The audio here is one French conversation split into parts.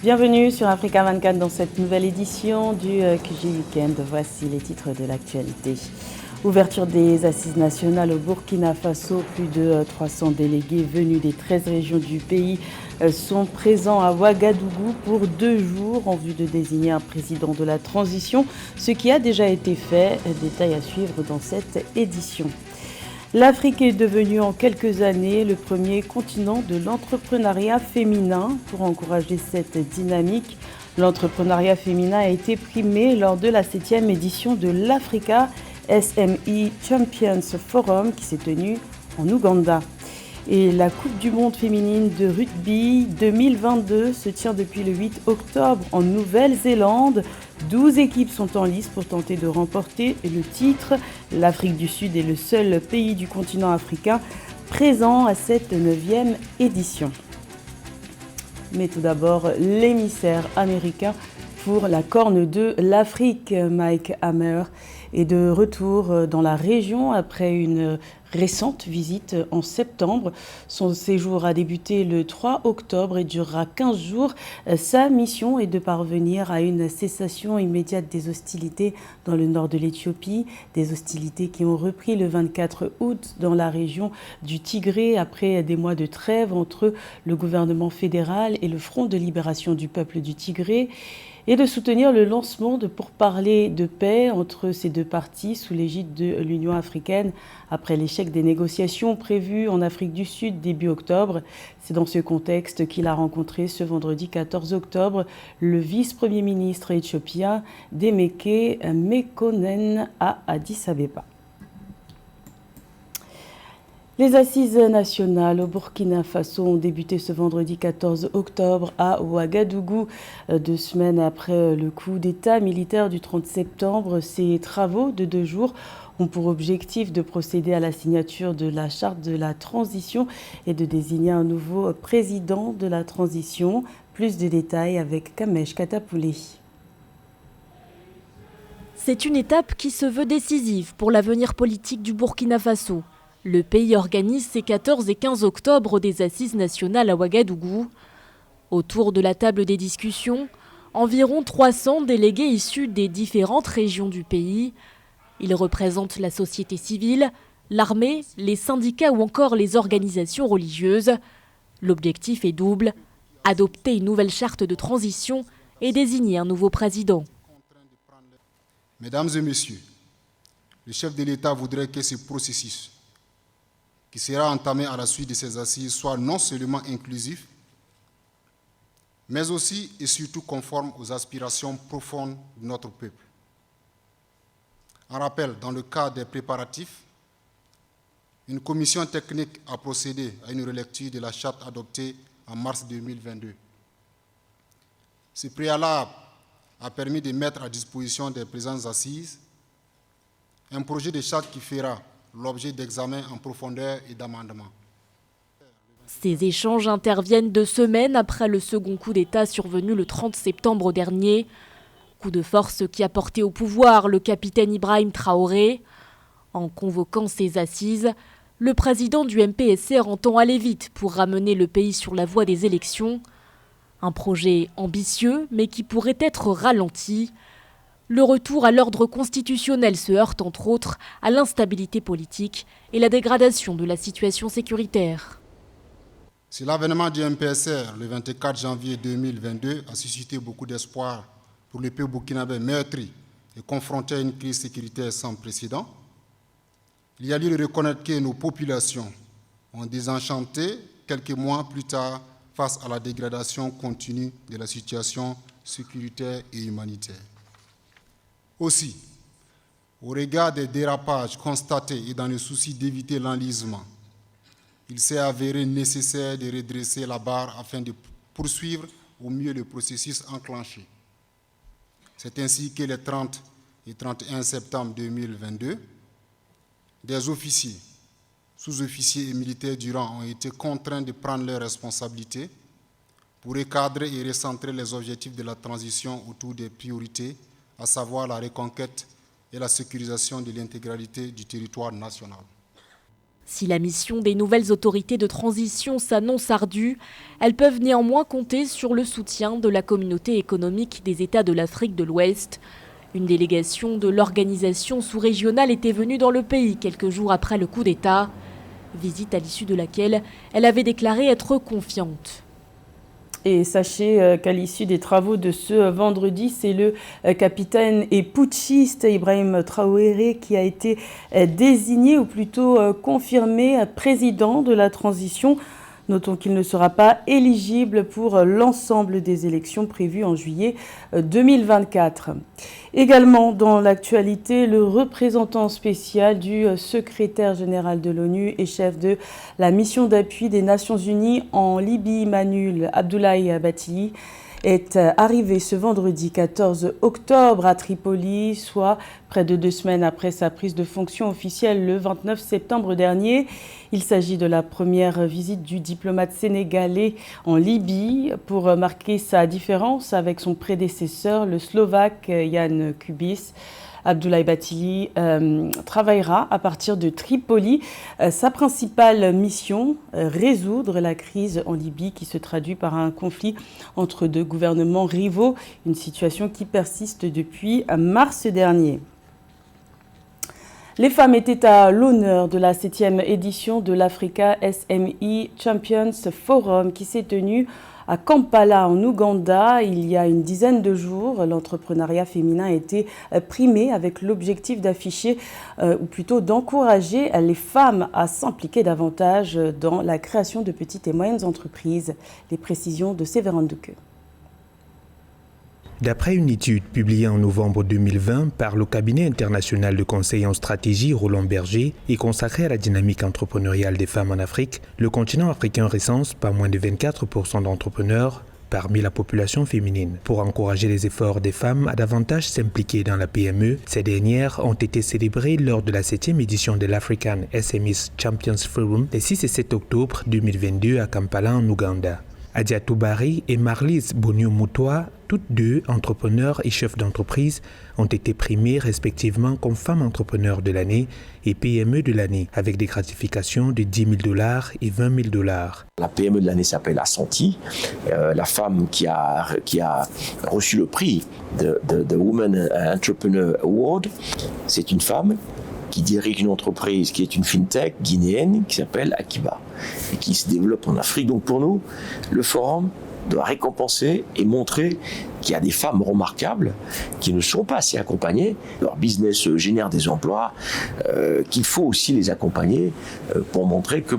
Bienvenue sur Africa 24 dans cette nouvelle édition du QG Weekend. Voici les titres de l'actualité. Ouverture des assises nationales au Burkina Faso. Plus de 300 délégués venus des 13 régions du pays sont présents à Ouagadougou pour 2 jours en vue de désigner un président de la transition, ce qui a déjà été fait. Détail à suivre dans cette édition. L'Afrique est devenue en quelques années le premier continent de l'entrepreneuriat féminin. Pour encourager cette dynamique, l'entrepreneuriat féminin a été primé lors de la 7e édition de l'Africa SME Champions Forum qui s'est tenue en Ouganda. Et la Coupe du monde féminine de rugby 2022 se tient depuis le 8 octobre en Nouvelle-Zélande. 12 équipes sont en lice pour tenter de remporter le titre. L'Afrique du Sud est le seul pays du continent africain présent à cette 9e édition. Mais tout d'abord, l'émissaire américain pour la Corne de l'Afrique, Mike Hammer, est de retour dans la région après une récente visite en septembre. Son séjour a débuté le 3 octobre et durera 15 jours. Sa mission est de parvenir à une cessation immédiate des hostilités dans le nord de l'Éthiopie, des hostilités qui ont repris le 24 août dans la région du Tigré après des mois de trêve entre le gouvernement fédéral et le Front de libération du peuple du Tigré, et de soutenir le lancement de pourparlers de paix entre ces deux parties sous l'égide de l'Union africaine après l'échec des négociations prévues en Afrique du Sud début octobre. C'est dans ce contexte qu'il a rencontré ce vendredi 14 octobre le vice-premier ministre éthiopien Demeke Mekonnen à Addis Abeba. Les assises nationales au Burkina Faso ont débuté ce vendredi 14 octobre à Ouagadougou, 2 semaines après le coup d'État militaire du 30 septembre. Ces travaux de 2 jours ont pour objectif de procéder à la signature de la charte de la transition et de désigner un nouveau président de la transition. Plus de détails avec Kamesh Katapoulé. C'est une étape qui se veut décisive pour l'avenir politique du Burkina Faso. Le pays organise ses 14 et 15 octobre des assises nationales à Ouagadougou. Autour de la table des discussions, environ 300 délégués issus des différentes régions du pays. Ils représentent la société civile, l'armée, les syndicats ou encore les organisations religieuses. L'objectif est double, adopter une nouvelle charte de transition et désigner un nouveau président. Mesdames et messieurs, le chef de l'État voudrait que ce processus qui sera entamé à la suite de ces assises soit non seulement inclusif, mais aussi et surtout conforme aux aspirations profondes de notre peuple. En rappel, dans le cadre des préparatifs, une commission technique a procédé à une relecture de la charte adoptée en mars 2022. Ce préalable a permis de mettre à disposition des présentes assises un projet de charte qui fera l'objet d'examens en profondeur et d'amendements. Ces échanges interviennent 2 semaines après le second coup d'État survenu le 30 septembre dernier. Coup de force qui a porté au pouvoir le capitaine Ibrahim Traoré. En convoquant ces assises, le président du MPSR entend aller vite pour ramener le pays sur la voie des élections. Un projet ambitieux, mais qui pourrait être ralenti. Le retour à l'ordre constitutionnel se heurte entre autres à l'instabilité politique et la dégradation de la situation sécuritaire. Si l'avènement du MPSR le 24 janvier 2022 a suscité beaucoup d'espoir pour le peuple burkinabé meurtri et confronté à une crise sécuritaire sans précédent, il y a lieu de reconnaître que nos populations ont désenchanté quelques mois plus tard face à la dégradation continue de la situation sécuritaire et humanitaire. Aussi, au regard des dérapages constatés et dans le souci d'éviter l'enlisement, il s'est avéré nécessaire de redresser la barre afin de poursuivre au mieux le processus enclenché. C'est ainsi que les 30 et 31 septembre 2022, des officiers, sous-officiers et militaires du rang ont été contraints de prendre leurs responsabilités pour recadrer et recentrer les objectifs de la transition autour des priorités, à savoir la reconquête et la sécurisation de l'intégralité du territoire national. Si la mission des nouvelles autorités de transition s'annonce ardue, elles peuvent néanmoins compter sur le soutien de la communauté économique des États de l'Afrique de l'Ouest. Une délégation de l'organisation sous-régionale était venue dans le pays quelques jours après le coup d'État, visite à l'issue de laquelle elle avait déclaré être confiante. Et sachez qu'à l'issue des travaux de ce vendredi, c'est le capitaine et putschiste Ibrahim Traoré qui a été désigné, ou plutôt confirmé, président de la transition. Notons qu'il ne sera pas éligible pour l'ensemble des élections prévues en juillet 2024. Également dans l'actualité, le représentant spécial du secrétaire général de l'ONU et chef de la mission d'appui des Nations Unies en Libye, Manul Abdoulaye Bathily, est arrivé ce vendredi 14 octobre à Tripoli, soit près de 2 semaines après sa prise de fonction officielle le 29 septembre dernier. Il s'agit de la première visite du diplomate sénégalais en Libye pour marquer sa différence avec son prédécesseur, le Slovaque Jan Kubis. Abdoulaye Bathily travaillera à partir de Tripoli. Sa principale mission, résoudre la crise en Libye qui se traduit par un conflit entre 2 gouvernements rivaux, une situation qui persiste depuis mars dernier. Les femmes étaient à l'honneur de la 7e édition de l'Africa SME Champions Forum qui s'est tenue à Kampala, en Ouganda, il y a une dizaine de jours. L'entrepreneuriat féminin a été primé avec l'objectif d'afficher, ou plutôt d'encourager les femmes à s'impliquer davantage dans la création de petites et moyennes entreprises. Les précisions de Séverin Dequeux. D'après une étude publiée en novembre 2020 par le cabinet international de conseil en stratégie Roland Berger et consacrée à la dynamique entrepreneuriale des femmes en Afrique, le continent africain recense pas moins de 24% d'entrepreneurs parmi la population féminine. Pour encourager les efforts des femmes à davantage s'impliquer dans la PME, ces dernières ont été célébrées lors de la 7e édition de l'African SME Champions Forum les 6 et 7 octobre 2022 à Kampala en Ouganda. Adia Toubari et Marlise Bonio-Moutoua, toutes deux entrepreneurs et chefs d'entreprise, ont été primées respectivement comme femmes entrepreneurs de l'année et PME de l'année, avec des gratifications de $10 000 et $20 000. La PME de l'année s'appelle Assanti. La femme qui a reçu le prix de Women Entrepreneur Award, c'est une femme qui dirige une entreprise qui est une fintech guinéenne qui s'appelle Akiba et qui se développe en Afrique. Donc pour nous, le forum doit récompenser et montrer qu'il y a des femmes remarquables qui ne sont pas assez accompagnées. Leur business génère des emplois, qu'il faut aussi les accompagner pour montrer que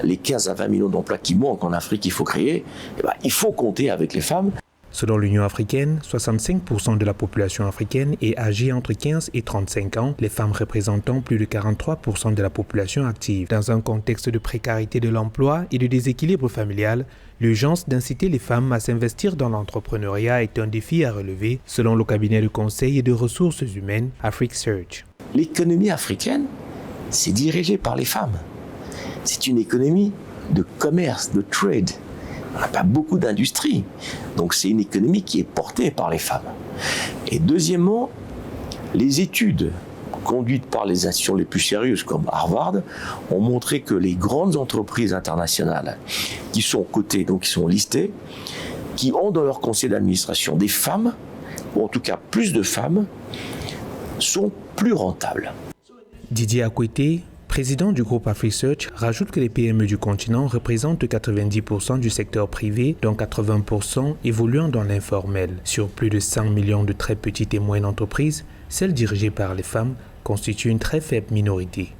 les 15 à 20 millions d'emplois qui manquent en Afrique, il faut créer, il faut compter avec les femmes. Selon l'Union africaine, 65% de la population africaine est âgée entre 15 et 35 ans, les femmes représentant plus de 43% de la population active. Dans un contexte de précarité de l'emploi et de déséquilibre familial, l'urgence d'inciter les femmes à s'investir dans l'entrepreneuriat est un défi à relever, selon le cabinet de conseil et de ressources humaines AfriqueSearch. L'économie africaine, c'est dirigé par les femmes. C'est une économie de commerce, de trade. On n'a pas beaucoup d'industrie, donc c'est une économie qui est portée par les femmes. Et deuxièmement, les études conduites par les institutions les plus sérieuses comme Harvard ont montré que les grandes entreprises internationales qui sont cotées, donc qui sont listées, qui ont dans leur conseil d'administration des femmes, ou en tout cas plus de femmes, sont plus rentables. Didier Akwete, président du groupe AfriqueSearch, rajoute que les PME du continent représentent 90% du secteur privé, dont 80% évoluant dans l'informel. Sur plus de 100 millions de très petites et moyennes entreprises, celles dirigées par les femmes constituent une très faible minorité.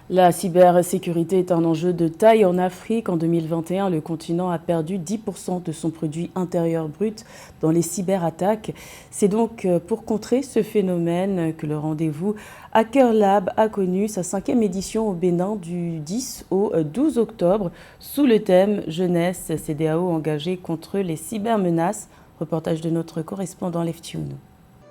La cybersécurité est un enjeu de taille en Afrique. En 2021, le continent a perdu 10% de son produit intérieur brut dans les cyberattaques. C'est donc pour contrer ce phénomène que le rendez-vous Hacker Lab a connu sa 5e édition au Bénin du 10 au 12 octobre sous le thème « Jeunesse CEDEAO engagée contre les cybermenaces ». Reportage de notre correspondant Leftune.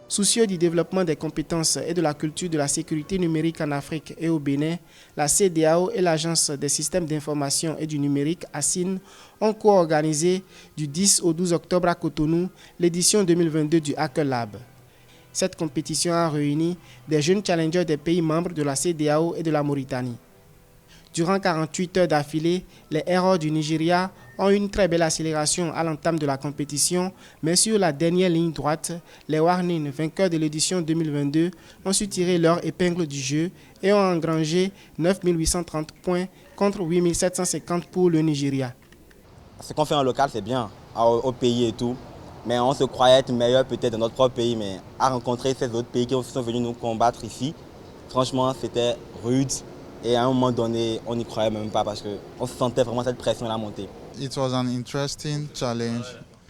Soucieux du développement des compétences et de la culture de la sécurité numérique en Afrique et au Bénin, la CEDEAO et l'Agence des systèmes d'information et du numérique, ASIN, ont co-organisé du 10 au 12 octobre à Cotonou l'édition 2022 du Hacker Lab. Cette compétition a réuni des jeunes challengers des pays membres de la CEDEAO et de la Mauritanie. Durant 48 heures d'affilée, les erreurs du Nigeria ont eu une très belle accélération à l'entame de la compétition, mais sur la dernière ligne droite, les Warning, vainqueurs de l'édition 2022, ont su tirer leur épingle du jeu et ont engrangé 9 830 points contre 8 750 pour le Nigeria. Ce qu'on fait en local, c'est bien, au pays et tout, mais on se croyait être meilleur peut-être dans notre propre pays, mais à rencontrer ces autres pays qui sont venus nous combattre ici, franchement, c'était rude. Et à un moment donné, on n'y croyait même pas parce qu'on sentait vraiment cette pression à la montée. It was an interesting challenge.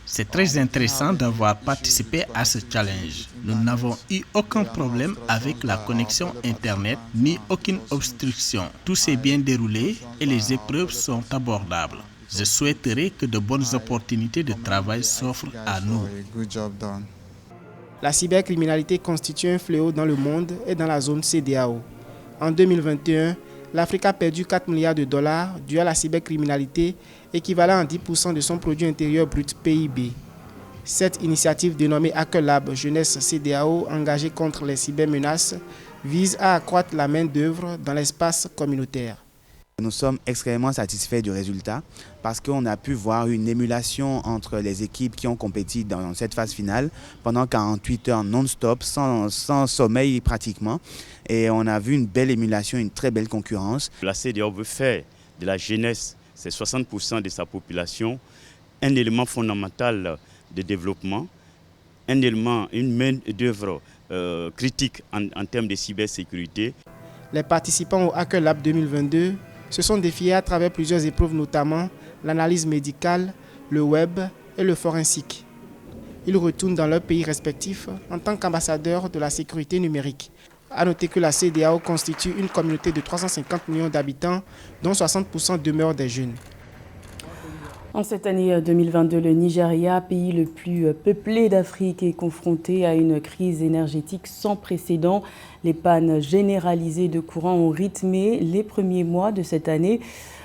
C'est très intéressant d'avoir participé à ce challenge. Nous n'avons eu aucun problème avec la connexion Internet ni aucune obstruction. Tout s'est bien déroulé et les épreuves sont abordables. Je souhaiterais que de bonnes opportunités de travail s'offrent à nous. La cybercriminalité constitue un fléau dans le monde et dans la zone CEDEAO. En 2021, l'Afrique a perdu 4 milliards de dollars dû à la cybercriminalité, équivalent à 10% de son produit intérieur brut PIB. Cette initiative dénommée Hacker Lab Jeunesse CEDEAO, engagée contre les cybermenaces, vise à accroître la main-d'œuvre dans l'espace communautaire. Nous sommes extrêmement satisfaits du résultat parce qu'on a pu voir une émulation entre les équipes qui ont compéti dans cette phase finale pendant 48 heures non-stop, sans sommeil pratiquement. Et on a vu une belle émulation, une très belle concurrence. La CEDEAO veut faire de la jeunesse, c'est 60% de sa population, un élément fondamental de développement, un élément, une main-d'œuvre critique en termes de cybersécurité. Les participants au Hacker Lab 2022 se sont défiés à travers plusieurs épreuves, notamment l'analyse médicale, le web et le forensique. Ils retournent dans leurs pays respectifs en tant qu'ambassadeurs de la sécurité numérique. A noter que la CEDEAO constitue une communauté de 350 millions d'habitants, dont 60% demeurent des jeunes. En cette année 2022, le Nigeria, pays le plus peuplé d'Afrique, est confronté à une crise énergétique sans précédent. Les pannes généralisées de courant ont rythmé les premiers mois de cette année,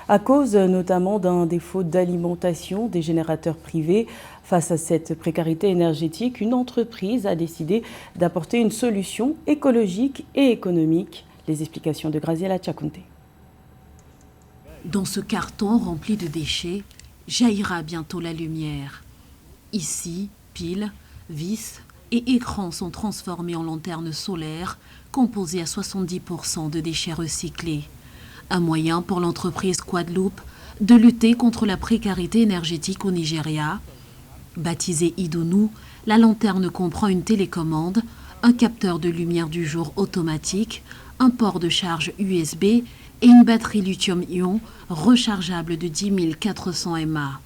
à cause notamment d'un défaut d'alimentation des générateurs privés. Face à cette précarité énergétique, une entreprise a décidé d'apporter une solution écologique et économique. Les explications de Graziella Tchakounte. Dans ce carton rempli de déchets, jaillira bientôt la lumière. Ici, piles, vis et écrans sont transformés en lanternes solaires composées à 70% de déchets recyclés. Un moyen pour l'entreprise Quadloop de lutter contre la précarité énergétique au Nigeria. Baptisée Idonu, la lanterne comprend une télécommande, un capteur de lumière du jour automatique, un port de charge USB et une batterie lithium-ion rechargeable de 10 400 mAh.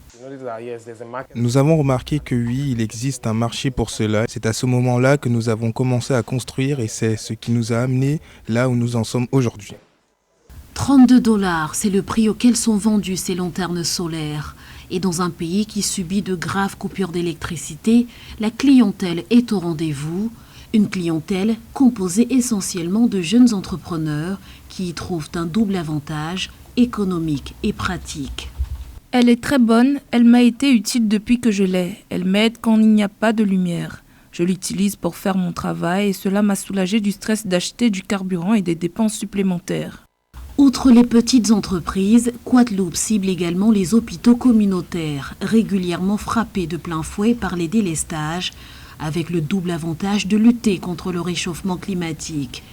Nous avons remarqué que oui, il existe un marché pour cela. C'est à ce moment-là que nous avons commencé à construire et c'est ce qui nous a amenés là où nous en sommes aujourd'hui. 32 $, c'est le prix auquel sont vendues ces lanternes solaires. Et dans un pays qui subit de graves coupures d'électricité, la clientèle est au rendez-vous. Une clientèle composée essentiellement de jeunes entrepreneurs qui y trouvent un double avantage, économique et pratique. Elle est très bonne, elle m'a été utile depuis que je l'ai. Elle m'aide quand il n'y a pas de lumière. Je l'utilise pour faire mon travail et cela m'a soulagé du stress d'acheter du carburant et des dépenses supplémentaires. Outre les petites entreprises, Quadloop cible également les hôpitaux communautaires, régulièrement frappés de plein fouet par les délestages, avec le double avantage de lutter contre le réchauffement climatique.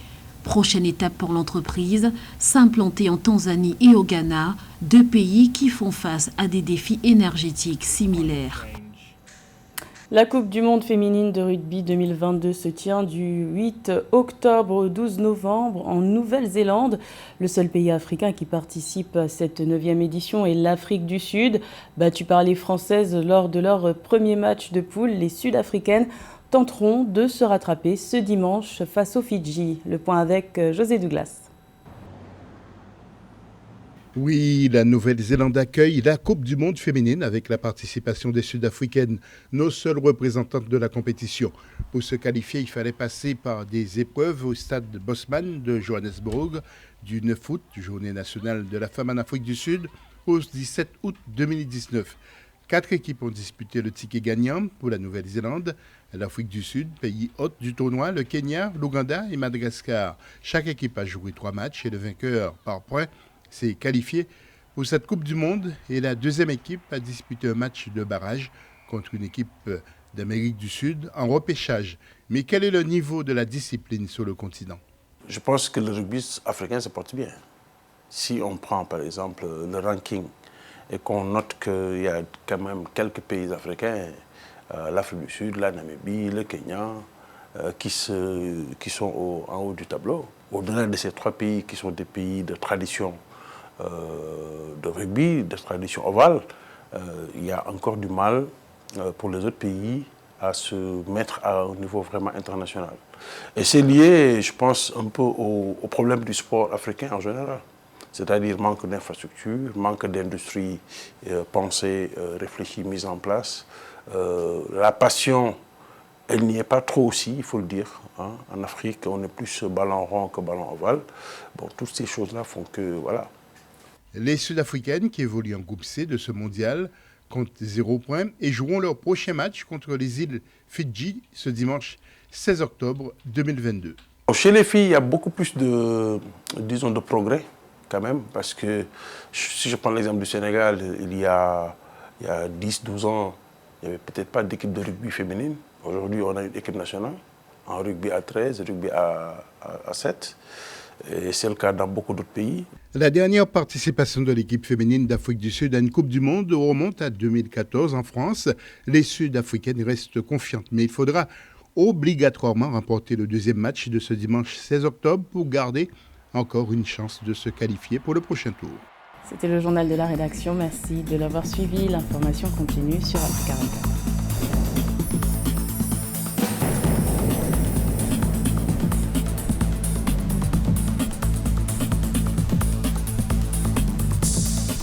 Prochaine étape pour l'entreprise, s'implanter en Tanzanie et au Ghana, deux pays qui font face à des défis énergétiques similaires. La Coupe du monde féminine de rugby 2022 se tient du 8 octobre au 12 novembre en Nouvelle-Zélande. Le seul pays africain qui participe à cette 9e édition est l'Afrique du Sud. Battues par les Françaises lors de leur premier match de poule, les Sud-Africaines tenteront de se rattraper ce dimanche face aux Fidji. Le point avec José Douglas. Oui, la Nouvelle-Zélande accueille la Coupe du monde féminine avec la participation des Sud-Africaines, nos seules représentantes de la compétition. Pour se qualifier, il fallait passer par des épreuves au stade Bosman de Johannesburg du 9 août, journée nationale de la femme en Afrique du Sud, au 17 août 2019. 4 équipes ont disputé le ticket gagnant pour la Nouvelle-Zélande, l'Afrique du Sud, pays hôte du tournoi, le Kenya, l'Ouganda et Madagascar. Chaque équipe a joué 3 matchs et le vainqueur par points s'est qualifiée pour cette Coupe du Monde et la deuxième équipe a disputé un match de barrage contre une équipe d'Amérique du Sud en repêchage. Mais quel est le niveau de la discipline sur le continent? Je pense que le rugby africain se porte bien. Si on prend par exemple le ranking et qu'on note qu'il y a quand même quelques pays africains, l'Afrique du Sud, la Namibie, le Kenya, qui sont en haut du tableau. Au-delà de ces trois pays qui sont des pays de tradition de rugby, de tradition ovale, il y a encore du mal pour les autres pays à se mettre à un niveau vraiment international. Et c'est lié, je pense, un peu au problème du sport africain en général. C'est-à-dire manque d'infrastructures, manque d'industrie pensée, réfléchie, mise en place. La passion, elle n'y est pas trop aussi, il faut le dire. Hein. En Afrique, on est plus ballon rond que ballon ovale. Bon, toutes ces choses-là font que, voilà. Les Sud-Africaines qui évoluent en groupe C de ce mondial comptent 0 points et joueront leur prochain match contre les îles Fidji ce dimanche 16 octobre 2022. Chez les filles, il y a beaucoup plus de progrès quand même, parce que si je prends l'exemple du Sénégal, il y a 10-12 ans, il n'y avait peut-être pas d'équipe de rugby féminine. Aujourd'hui, on a une équipe nationale en rugby à 13, rugby à 7. Et c'est le cas dans beaucoup d'autres pays. La dernière participation de l'équipe féminine d'Afrique du Sud à une Coupe du Monde remonte à 2014 en France. Les Sud-Africaines restent confiantes, mais il faudra obligatoirement remporter le deuxième match de ce dimanche 16 octobre pour garder encore une chance de se qualifier pour le prochain tour. C'était le journal de la rédaction. Merci de l'avoir suivi. L'information continue sur Africa 24.